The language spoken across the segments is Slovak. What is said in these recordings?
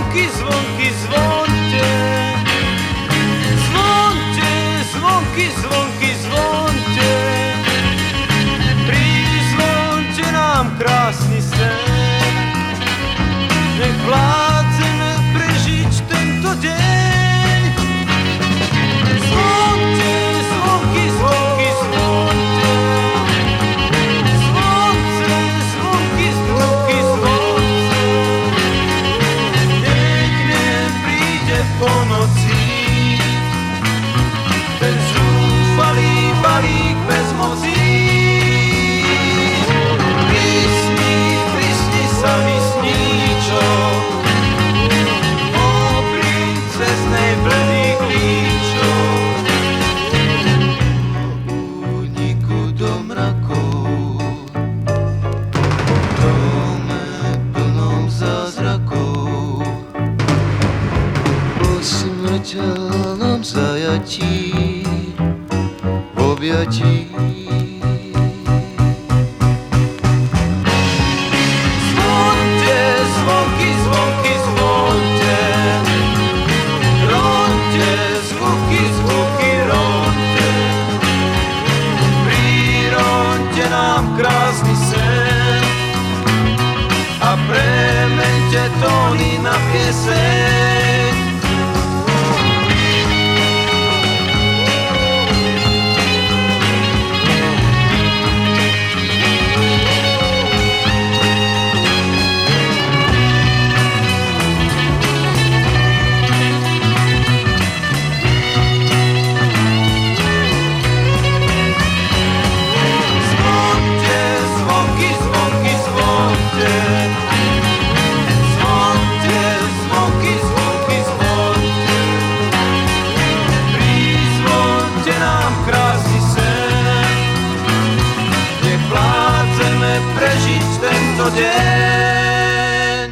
zvonky, zvonky, zvonte. Zvonte, zvonky, zvonky, zvonte. Prizvonte nám krásny sen. Nech vládzeme prežiť tento deň. Zvonte, zvonky, zvonky, zvonte. Zvonce, zvonky, zvonky, zvonce. Nech nepríde po noci ten zúfalý balík bez moci. Prisni, prisni sa mi sníčok o princeznej bledých líčok, o úniku do mrakov, v dome plnom zázrakov, po smrteľnom zajatí, v objatí. Zvonte, zvonky, zvonky, zvonte. Ronte, zvuky, zvuky, ronte. Prironte nám krásny sen a premente tóny na pieseň. Prežiť tento deň.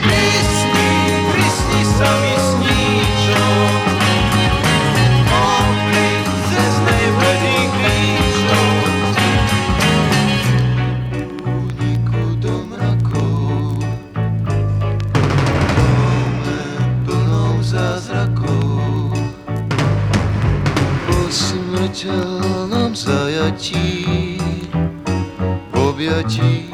Prisni, prisni sa mi sníčok o princeznej bledých líčok, úniku do mrakov, v dome plnom zázrakov, po smrteľnom zajatí, v objatí.